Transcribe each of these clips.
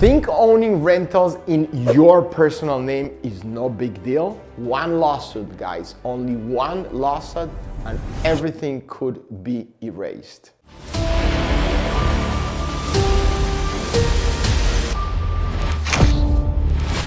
Think owning rentals in your personal name is no big deal? One lawsuit, guys, only one lawsuit, and everything could be erased.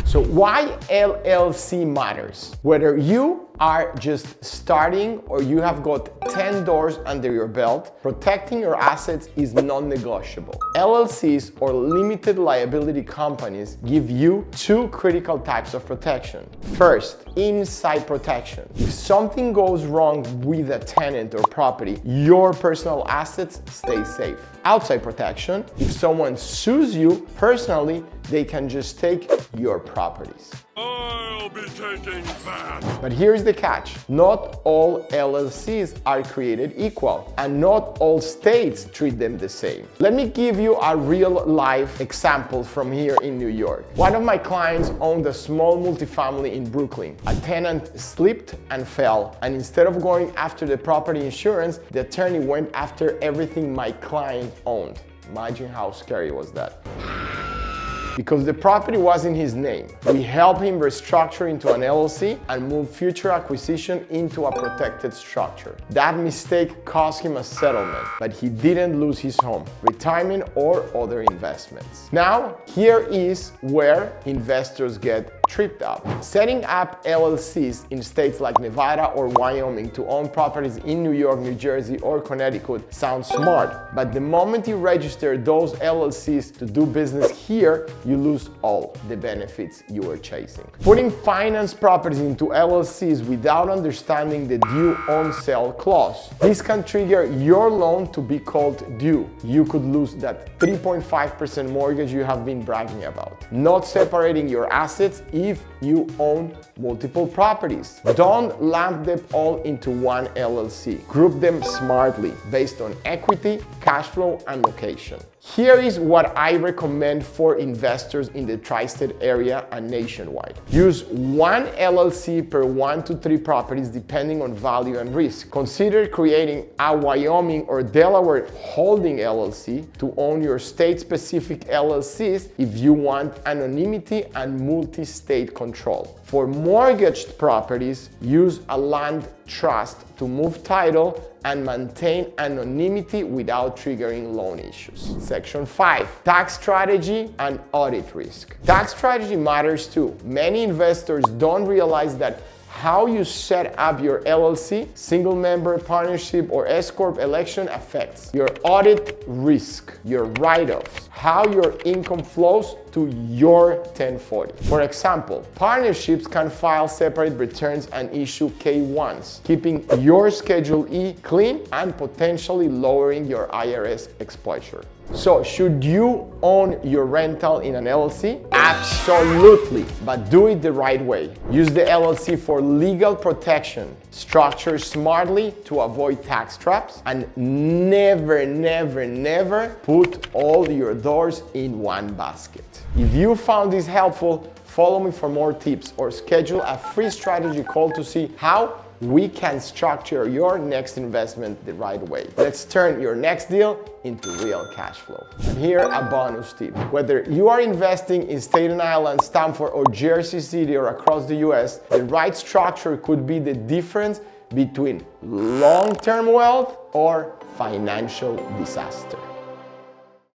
So why LLC matters? Whether you are just starting or you have got 10 doors under your belt, protecting your assets is non-negotiable. LLCs, or limited liability companies, give you two critical types of protection. First, inside protection. If something goes wrong with a tenant or property, your personal assets stay safe. Outside protection. If someone sues you personally, they can just take your properties. I'll be taking that. But here's the catch. Not all LLCs are created equal, and not all states treat them the same. Let me give you a real-life example from here in New York. One of my clients owned a small multifamily in Brooklyn. A tenant slipped and fell, and instead of going after the property insurance, the attorney went after everything my client owned. Imagine how scary was that. Because the property was in his name, we helped him restructure into an LLC and move future acquisition into a protected structure. That mistake cost him a settlement, but he didn't lose his home, retirement, or other investments. Now, here is where investors get tripped up. Setting up LLCs in states like Nevada or Wyoming to own properties in New York, New Jersey, or Connecticut sounds smart, but the moment you register those LLCs to do business here, you lose all the benefits you were chasing. Putting finance properties into LLCs without understanding the due on sale clause. This can trigger your loan to be called due. You could lose that 3.5% mortgage you have been bragging about. Not separating your assets if you own multiple properties. Don't lump them all into one LLC. Group them smartly based on equity, cash flow, and location. Here is what I recommend for investors in the tri-state area and nationwide. Use one LLC per 1 to 3 properties depending on value and risk. Consider creating a Wyoming or Delaware holding LLC to own your state-specific LLCs if you want anonymity and multi-state control. For mortgaged properties, use a land trust to move title and maintain anonymity without triggering loan issues. Section 5, tax strategy and audit risk. Tax strategy matters too. Many investors don't realize that how you set up your LLC, single member partnership, or S-Corp election affects your audit risk, your write-offs, how your income flows to your 1040. For example, partnerships can file separate returns and issue K-1s, keeping your Schedule E clean and potentially lowering your IRS exposure. So, should you own your rental in an LLC? Absolutely, but do it the right way. Use the LLC for legal protection, structure smartly to avoid tax traps, and never, never, never put all your doors in one basket. If you found this helpful, follow me for more tips or schedule a free strategy call to see how we can structure your next investment the right way. Let's turn your next deal into real cash flow. And here, a bonus tip. Whether you are investing in Staten Island, Stamford, or Jersey City, or across the US, the right structure could be the difference between long-term wealth or financial disaster.